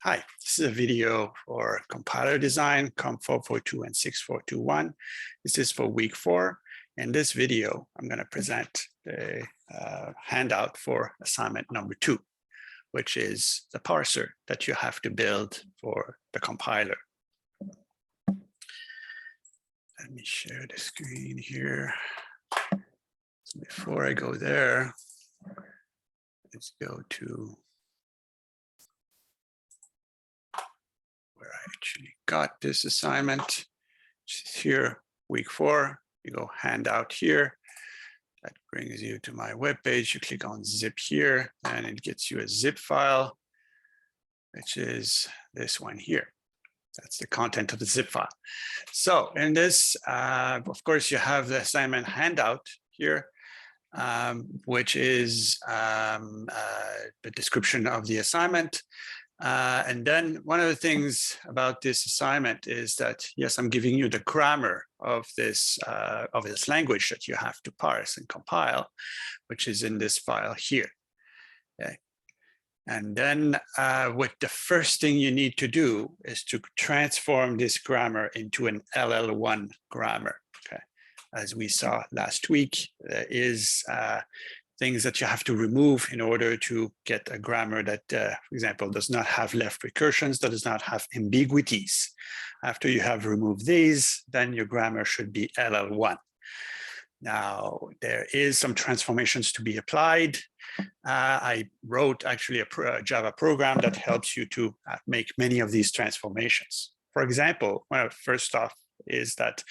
Hi, this is a video for compiler design, COMP442 and 6421. This is for week 4. In this video, I'm going to present the handout for assignment number 2, which is the parser that you have to build for the compiler. Let me share the screen here. So before I go there, let's go to where I actually got this assignment, which is here, week 4. You go handout here. That brings you to my web page. You click on zip here, and it gets you a zip file, which is this one here. That's the content of the zip file. So in this, of course, you have the assignment handout here, which is the description of the assignment. And then one of the things about this assignment is that, yes, I'm giving you the grammar of this language that you have to parse and compile, which is in this file here. Okay. And then what the first thing you need to do is to transform this grammar into an LL1 grammar. Okay. As we saw last week, there is things that you have to remove in order to get a grammar that, for example, does not have left recursions, that does not have ambiguities. After you have removed these, then your grammar should be LL1. Now, there is some transformations to be applied. I wrote actually a Java program that helps you to make many of these transformations. For example, well, first off, is that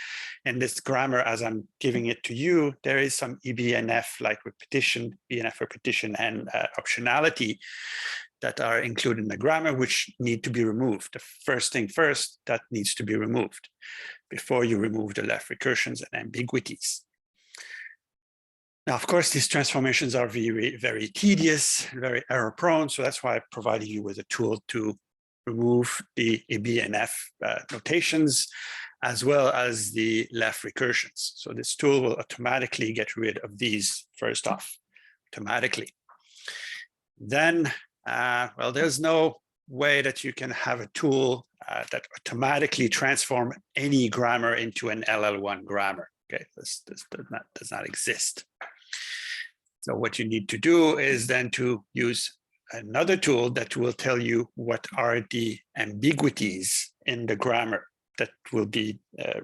in this grammar, as I'm giving it to you, there is some EBNF like repetition, BNF repetition, and optionality that are included in the grammar, which need to be removed. The first thing first, that needs to be removed before you remove the left recursions and ambiguities. Now, of course, these transformations are very, very tedious, very error prone. So that's why I provided you with a tool to remove the EBNF notations, as well as the left recursions. So this tool will automatically get rid of these first off, automatically. Then, well, there's no way that you can have a tool that automatically transform any grammar into an LL1 grammar. Okay, this does not exist. So what you need to do is then to use another tool that will tell you what are the ambiguities in the grammar that will be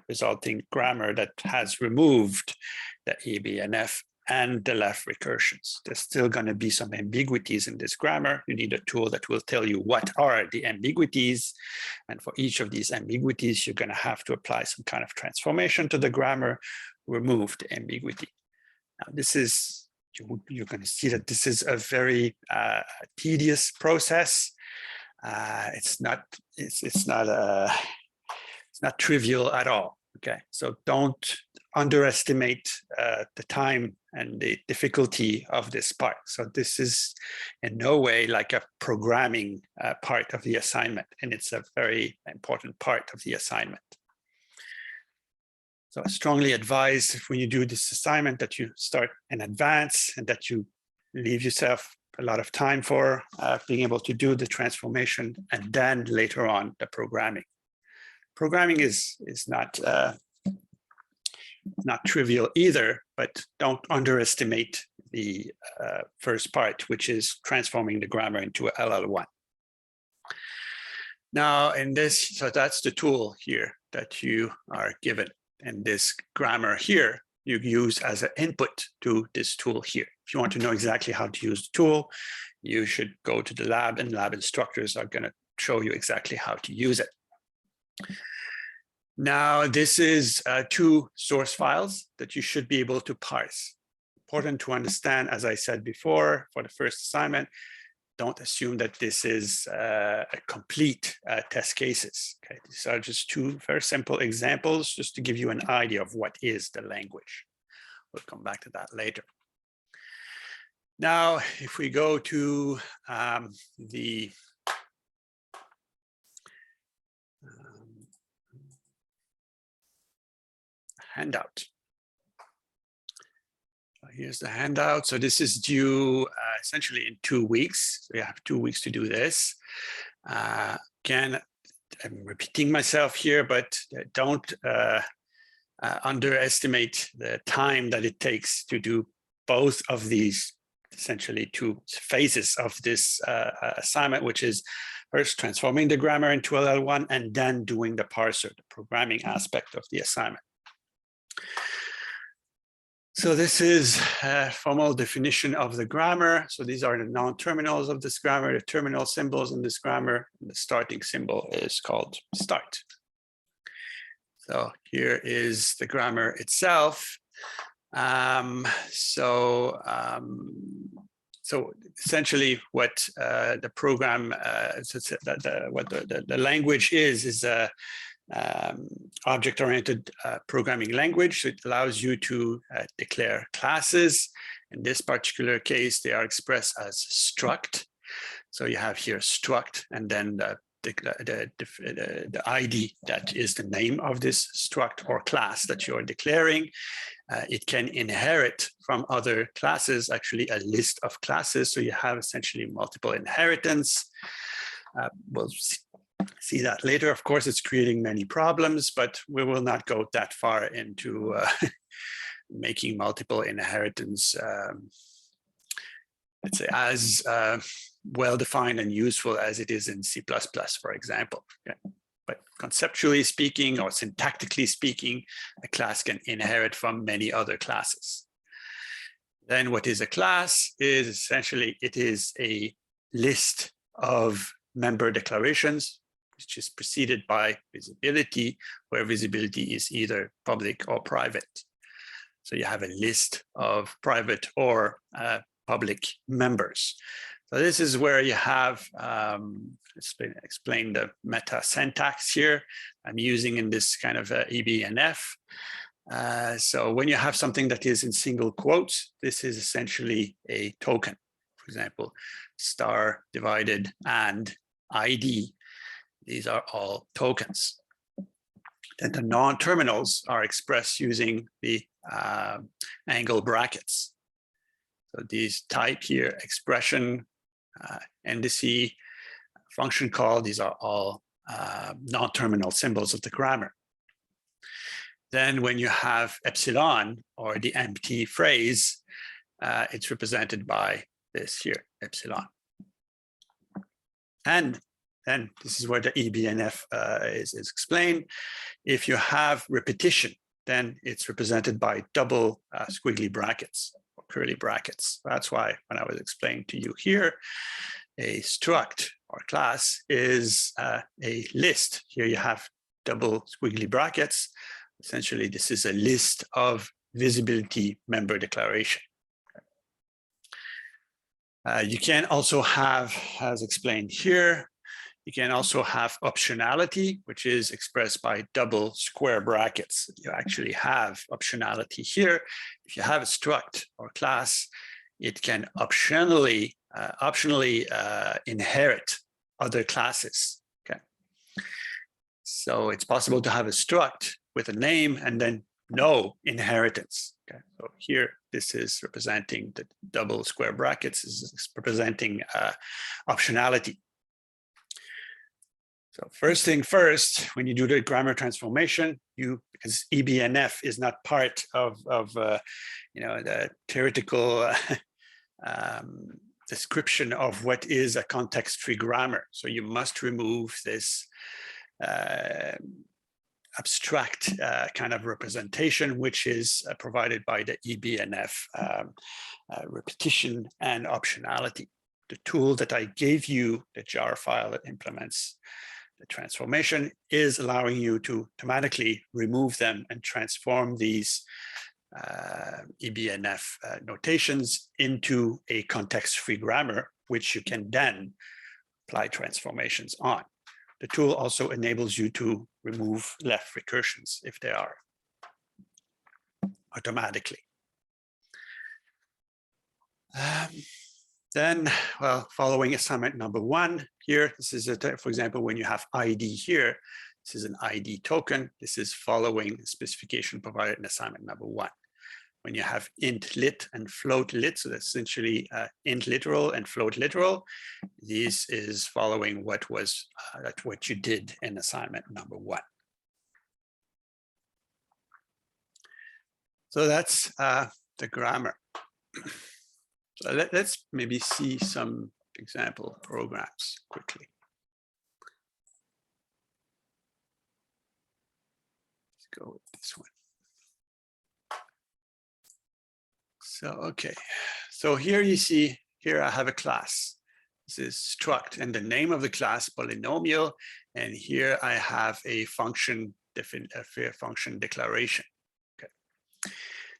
resulting grammar that has removed the EBNF and the left recursions. There's still going to be some ambiguities in this grammar. You need a tool that will tell you what are the ambiguities. And for each of these ambiguities, you're going to have to apply some kind of transformation to the grammar, remove the ambiguity. Now, this is, you're going to see that this is a very tedious process. It's not trivial at all. Okay, so don't underestimate the time and the difficulty of this part. So this is in no way like a programming part of the assignment, and it's a very important part of the assignment. So I strongly advise when you do this assignment that you start in advance and that you leave yourself a lot of time for being able to do the transformation and then later on the programming. Programming is not trivial either, but don't underestimate the first part, which is transforming the grammar into a LL1. Now, in this, so that's the tool here that you are given. And this grammar here, you use as an input to this tool here. If you want to know exactly how to use the tool, you should go to the lab, and lab instructors are going to show you exactly how to use it. Now, this is 2 source files that you should be able to parse. Important to understand, as I said before, for the first assignment, don't assume that this is a complete test cases. Okay, these are just 2 very simple examples just to give you an idea of what is the language. We'll come back to that later. Now, if we go to the handout. Here's the handout. So this is due essentially in 2 weeks. So you have 2 weeks to do this. Again, I'm repeating myself here, but don't underestimate the time that it takes to do both of these, essentially two phases of this assignment, which is first transforming the grammar into LL1 and then doing the parser, the programming aspect of the assignment. So this is a formal definition of the grammar. So these are the non-terminals of this grammar, the terminal symbols in this grammar. The starting symbol is called start. So here is the grammar itself. So essentially what the program, what the language is a object-oriented programming language. So it allows you to declare classes. In this particular case, they are expressed as struct. So you have here struct, and then the ID that is the name of this struct or class that you're declaring. It can inherit from other classes, actually a list of classes. So you have essentially multiple inheritance. We'll see that later. Of course, it's creating many problems, but we will not go that far into making multiple inheritance, let's say, as well-defined and useful as it is in C++, for example. Okay. But conceptually speaking, or syntactically speaking, a class can inherit from many other classes. Then what is a class is essentially, it is a list of member declarations, which is preceded by visibility, where visibility is either public or private. So you have a list of private or public members. So this is where you have, explain the meta syntax here I'm using in this kind of EBNF. So when you have something that is in single quotes, this is essentially a token. For example, star divided and ID. These are all tokens. Then the non-terminals are expressed using the angle brackets. So these type here, expression, indice, function call, these are all non-terminal symbols of the grammar. Then when you have epsilon, or the empty phrase, it's represented by this here, epsilon. And then this is where the EBNF is explained. If you have repetition, then it's represented by double squiggly brackets or curly brackets. That's why when I was explaining to you here, a struct or class is a list. Here you have double squiggly brackets. Essentially, this is a list of visibility member declaration. You can also have, as explained here, you can also have optionality, which is expressed by double square brackets. You actually have optionality here. If you have a struct or class, it can optionally inherit other classes. Okay. So it's possible to have a struct with a name and then no inheritance. Okay. So here, this is representing the double square brackets, is representing optionality. So first thing first, when you do the grammar transformation, because EBNF is not part of the theoretical description of what is a context-free grammar. So you must remove this abstract kind of representation, which is provided by the EBNF repetition and optionality. The tool that I gave you, the jar file that implements the transformation, is allowing you to automatically remove them and transform these EBNF notations into a context-free grammar, which you can then apply transformations on. The tool also enables you to remove left recursions if they are automatically. Then, well, following assignment number 1 here, this is, for example, when you have ID here, this is an ID token. This is following the specification provided in assignment number 1. when you have int lit and float lit, so that's essentially int literal and float literal, this is following what was what you did in assignment number 1. So that's the grammar. So let's maybe see some example programs quickly. Let's go with this one. So, okay. So here you see, here I have a class. This is struct and the name of the class polynomial. And here I have a function, a function declaration. Okay.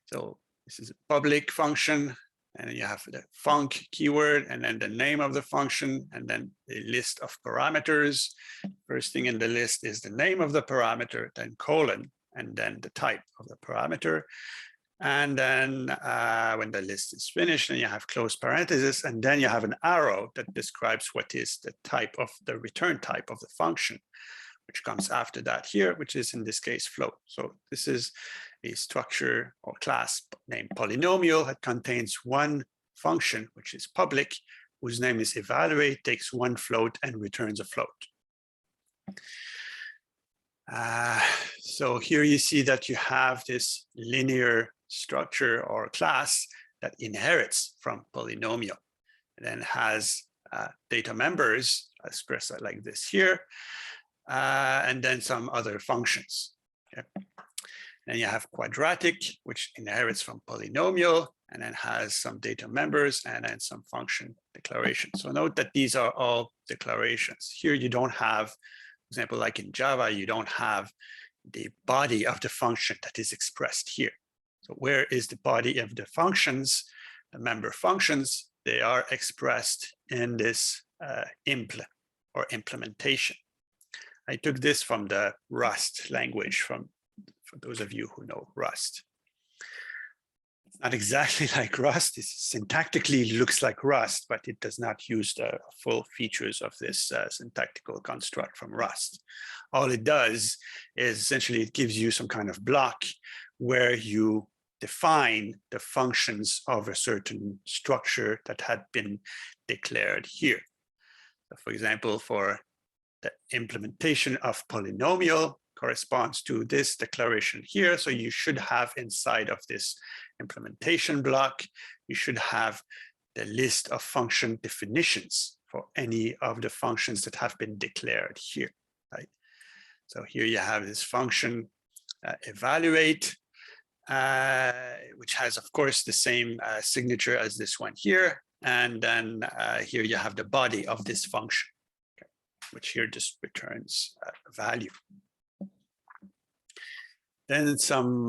So this is a public function, and you have the func keyword, and then the name of the function, and then a list of parameters. First thing in the list is the name of the parameter, then colon, and then the type of the parameter. And then when the list is finished, then you have close parentheses, and then you have an arrow that describes what is the type of the return type of the function, which comes after that here, which is in this case float. So this is a structure or class named polynomial that contains one function, which is public, whose name is evaluate, takes one float and returns a float. So here you see that you have this linear structure or class that inherits from polynomial, and then has data members expressed like this here, and then some other functions. Okay. Then you have quadratic, which inherits from polynomial, and then has some data members and then some function declarations. So note that these are all declarations. Here you don't have, for example, like in Java, you don't have the body of the function that is expressed here. So where is the body of the functions, the member functions? They are expressed in this impl or implementation. I took this from the Rust language, for those of you who know Rust. It's not exactly like Rust. It syntactically looks like Rust, but it does not use the full features of this syntactical construct from Rust. All it does is essentially it gives you some kind of block where you define the functions of a certain structure that had been declared here. So for example, for the implementation of polynomial corresponds to this declaration here. So you should have inside of this implementation block, you should have the list of function definitions for any of the functions that have been declared here, right? So here you have this function evaluate, which has, of course, the same signature as this one here. And then here you have the body of this function, okay, which here just returns a value. Then some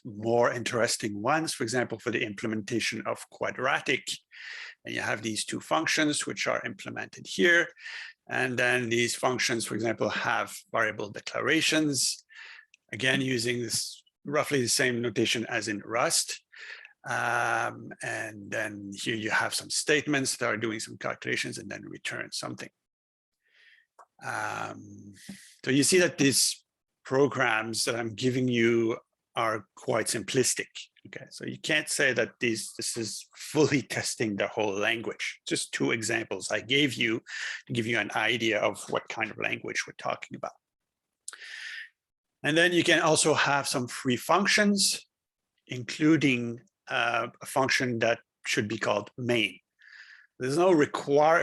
more interesting ones, for example, for the implementation of quadratic. And you have these two functions which are implemented here. And then these functions, for example, have variable declarations, again, using this roughly the same notation as in Rust. And then here you have some statements that are doing some calculations and then return something. So you see that these programs that I'm giving you are quite simplistic. Okay, so you can't say that this is fully testing the whole language. Just two examples I gave you to give you an idea of what kind of language we're talking about. And then you can also have some free functions, including a function that should be called main. There's no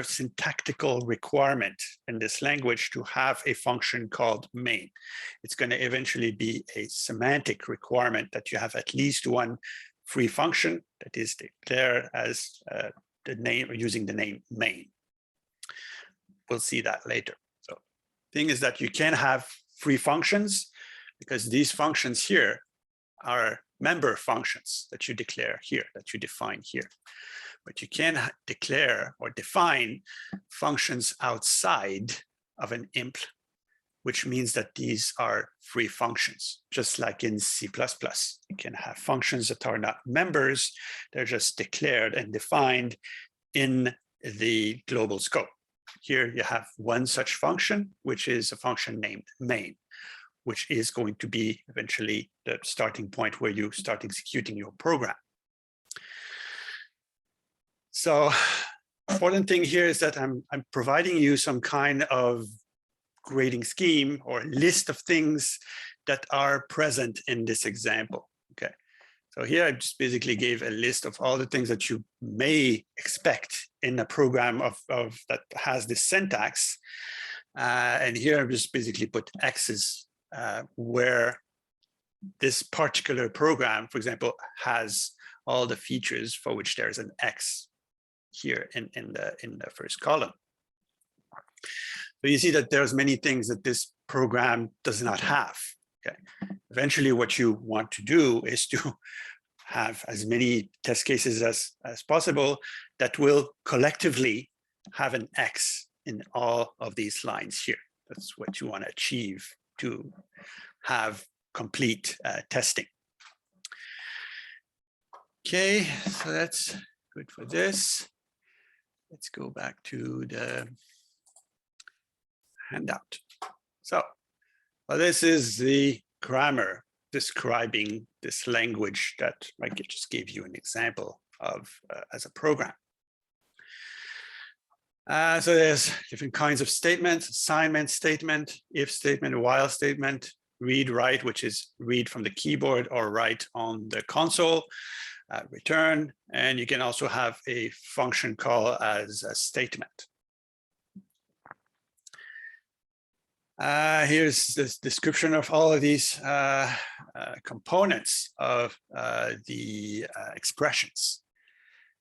syntactical requirement in this language to have a function called main. It's going to eventually be a semantic requirement that you have at least one free function that is declared as the name, or using the name main. We'll see that later. So the thing is that you can have free functions because these functions here are member functions that you declare here, that you define here. But you can declare or define functions outside of an impl, which means that these are free functions, just like in C++. You can have functions that are not members, they're just declared and defined in the global scope. Here you have one such function, which is a function named main. which is going to be eventually the starting point where you start executing your program. So important thing here is that I'm providing you some kind of grading scheme or list of things that are present in this example. Okay, so here I just basically gave a list of all the things that you may expect in a program of that has this syntax. And here I've just basically put X's where this particular program, for example, has all the features for which there's an X here in the first column. So you see that there's many things that this program does not have. Okay. Eventually, what you want to do is to have as many test cases as possible that will collectively have an X in all of these lines here. That's what you want to achieve to have complete testing. Okay, so that's good for this. Let's go back to the handout. So well, this is the grammar describing this language that I just gave you an example of as a program. So there's different kinds of statements: assignment statement, if statement, while statement, read, write, which is read from the keyboard or write on the console, return, and you can also have a function call as a statement. Here's this description of all of these components of the expressions.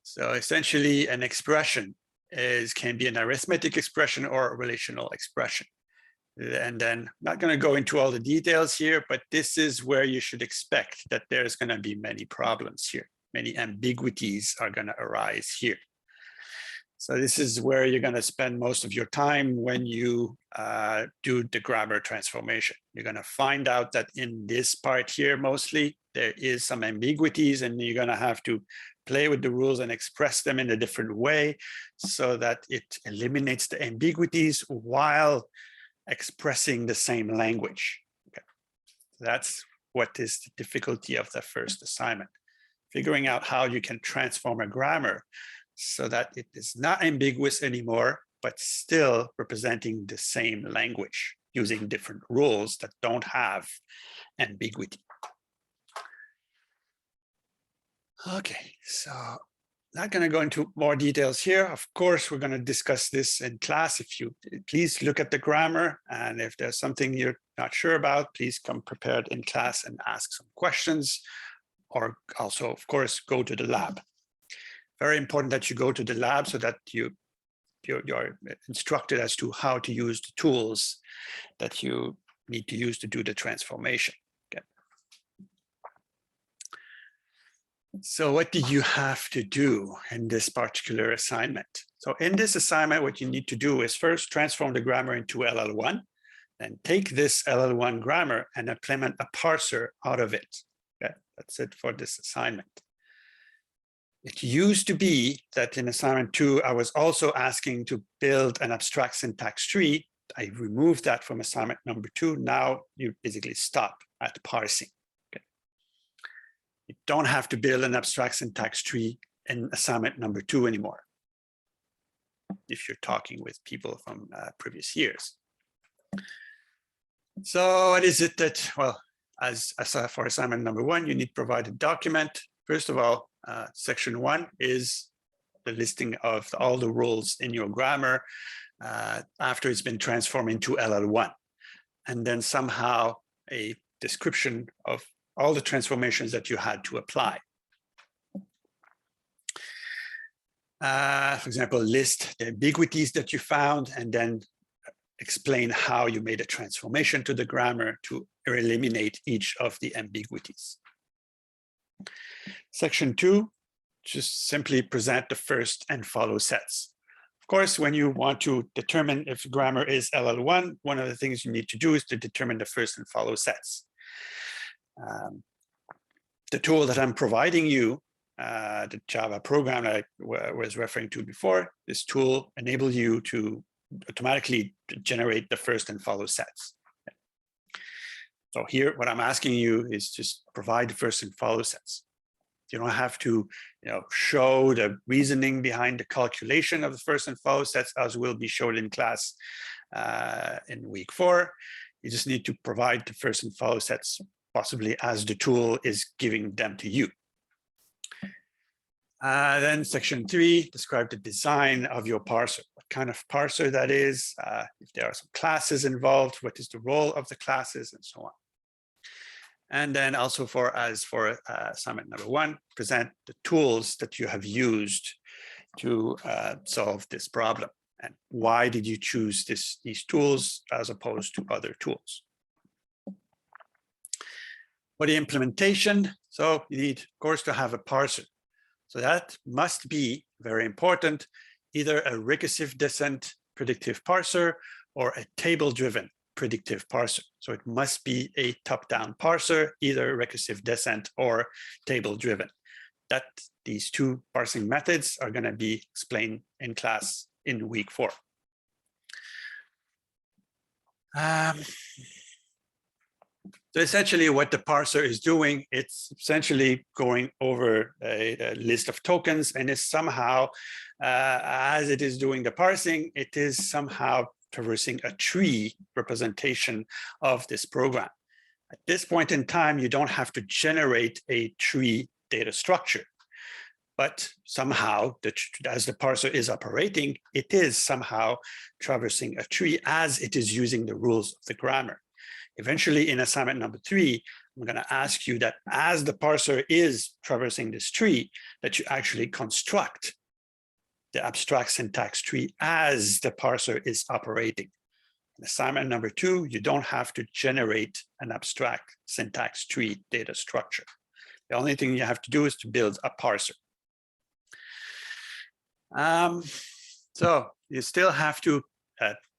So essentially, an expression can be an arithmetic expression or a relational expression. And then I'm not going to go into all the details here, but this is where you should expect that there's going to be many problems here. Many ambiguities are going to arise here. So this is where you're going to spend most of your time when you do the grammar transformation. You're going to find out that in this part here, mostly, there is some ambiguities, and you're going to have to play with the rules and express them in a different way so that it eliminates the ambiguities while expressing the same language. Okay. That's what is the difficulty of the first assignment. Figuring out how you can transform a grammar so that it is not ambiguous anymore, but still representing the same language using different rules that don't have ambiguity. Okay, so not going to go into more details here. Of course, we're going to discuss this in class. If you please look at the grammar, and if there's something you're not sure about, please come prepared in class and ask some questions, or also, of course, go to the lab. Very important that you go to the lab so that you're instructed as to how to use the tools that you need to use to do the transformation. Okay. So what did you have to do in this particular assignment? So in this assignment, what you need to do is first transform the grammar into LL1, then take this LL1 grammar and implement a parser out of it. Okay. That's it for this assignment. It used to be that in assignment 2, I was also asking to build an abstract syntax tree. I removed that from assignment number 2. Now you basically stop at parsing. Okay. You don't have to build an abstract syntax tree in assignment number 2 anymore, if you're talking with people from previous years. So what is it that, well, as for assignment number 1, you need to provide a document. First of all, section 1 is the listing of all the rules in your grammar after it's been transformed into LL1. And then somehow a description of all the transformations that you had to apply. For example, list the ambiguities that you found and then explain how you made a transformation to the grammar to eliminate each of the ambiguities. Section 2, just simply present the first and follow sets. Of course, when you want to determine if grammar is LL1, one of the things you need to do is to determine the first and follow sets. The tool that I'm providing you, the Java program that I was referring to before, this tool enables you to automatically generate the first and follow sets. So here, what I'm asking you is just provide the first and follow sets. You don't have to, show the reasoning behind the calculation of the first and follow sets, as will be shown in class in week 4. You just need to provide the first and follow sets, possibly as the tool is giving them to you. Then section 3, describe the design of your parser. What kind of parser that is, if there are some classes involved, what is the role of the classes, and so on. And then also for assignment number 1, present the tools that you have used to solve this problem. And why did you choose these tools as opposed to other tools? For the implementation, so you need, of course, to have a parser. So that must be very important, either a recursive descent predictive parser or a table-driven predictive parser. So it must be a top-down parser, either recursive descent or table-driven. That these two parsing methods are going to be explained in class in week 4. So essentially what the parser is doing, it's essentially going over a list of tokens, and is somehow, as it is doing the parsing, it is somehow traversing a tree representation of this program. At this point in time, you don't have to generate a tree data structure, but somehow, as the parser is operating, it is somehow traversing a tree as it is using the rules of the grammar. Eventually, in assignment number 3, I'm going to ask you that as the parser is traversing this tree, that you actually construct the abstract syntax tree as the parser is operating. In assignment number 2, you don't have to generate an abstract syntax tree data structure. The only thing you have to do is to build a parser. So you still have to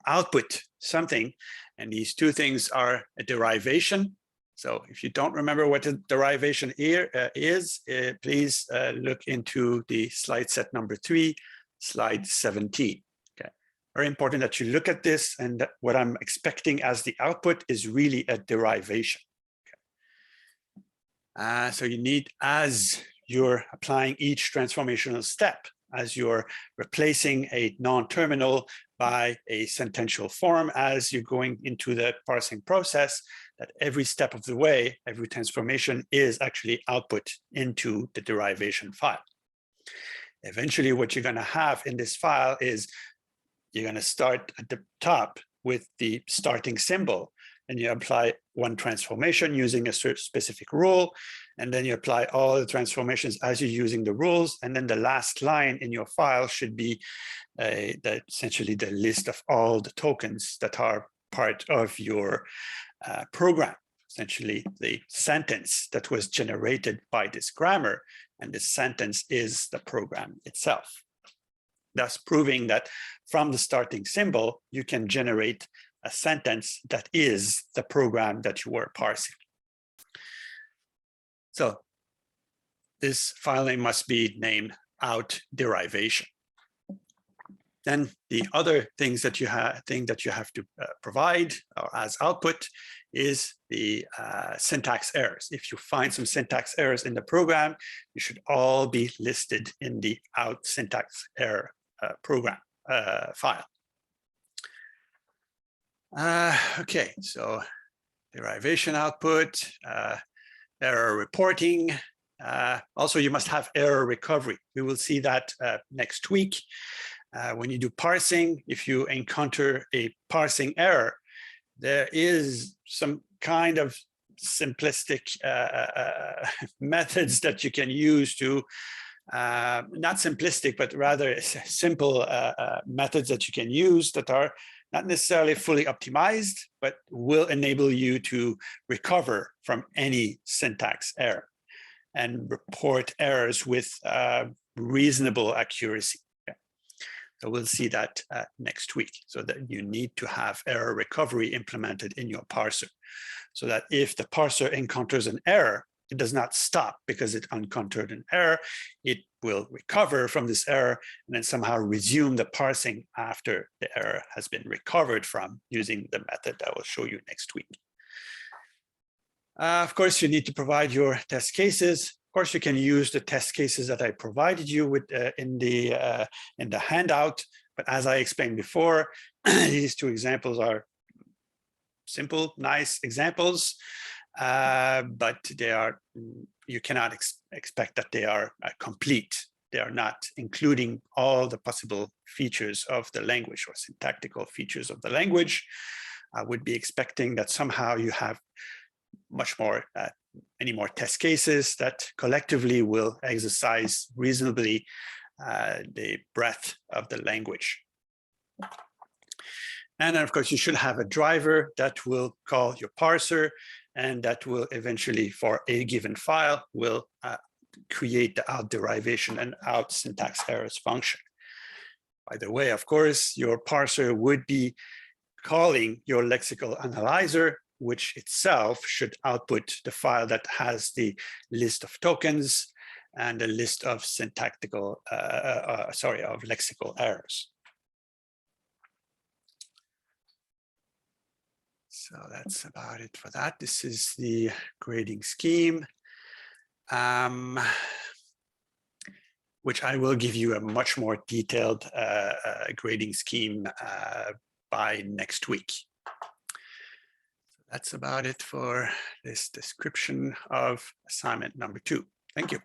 output something, and these two things are a derivation. So if you don't remember what a derivation here is, please look into the slide set number 3, slide 17. Okay, very important that you look at this, and that what I'm expecting as the output is really a derivation. Okay. So you need, as you're applying each transformational step, as you're replacing a non-terminal by a sentential form, as you're going into the parsing process, that every step of the way, every transformation is actually output into the derivation file. Eventually, what you're going to have in this file is you're going to start at the top with the starting symbol, and you apply one transformation using a specific rule, and then you apply all the transformations as you're using the rules, and then the last line in your file should be essentially the list of all the tokens that are part of your program, essentially the sentence that was generated by this grammar, and the sentence is the program itself. Thus proving that from the starting symbol, you can generate a sentence that is the program that you were parsing. So this file name must be named out derivation. Then the other things that you have to provide or as output is the syntax errors. If you find some syntax errors in the program, you should all be listed in the out syntax error program file. Okay, so derivation output, error reporting. Also, you must have error recovery. We will see that next week. When you do parsing, if you encounter a parsing error, there is some kind of simplistic methods that you can use to, not simplistic, but rather simple methods that you can use that are not necessarily fully optimized, but will enable you to recover from any syntax error and report errors with reasonable accuracy. So we'll see that next week, so that you need to have error recovery implemented in your parser, so that if the parser encounters an error, it does not stop because it encountered an error. It will recover from this error and then somehow resume the parsing after the error has been recovered from, using the method that I will show you next week. Of course, you need to provide your test cases. Of course, you can use the test cases that I provided you with in the handout. But as I explained before, these two examples are simple, nice examples, but they are, you cannot expect that they are complete. They are not including all the possible features of the language or syntactical features of the language. I would be expecting that somehow you have much more, many more test cases that collectively will exercise reasonably the breadth of the language. And then, of course, you should have a driver that will call your parser, and that will eventually, for a given file, will create the out derivation and out syntax errors function. By the way, of course, your parser would be calling your lexical analyzer, which itself should output the file that has the list of tokens and a list of syntactical, of lexical errors. So that's about it for that. This is the grading scheme, which I will give you a much more detailed grading scheme by next week. So that's about it for this description of assignment number 2. Thank you.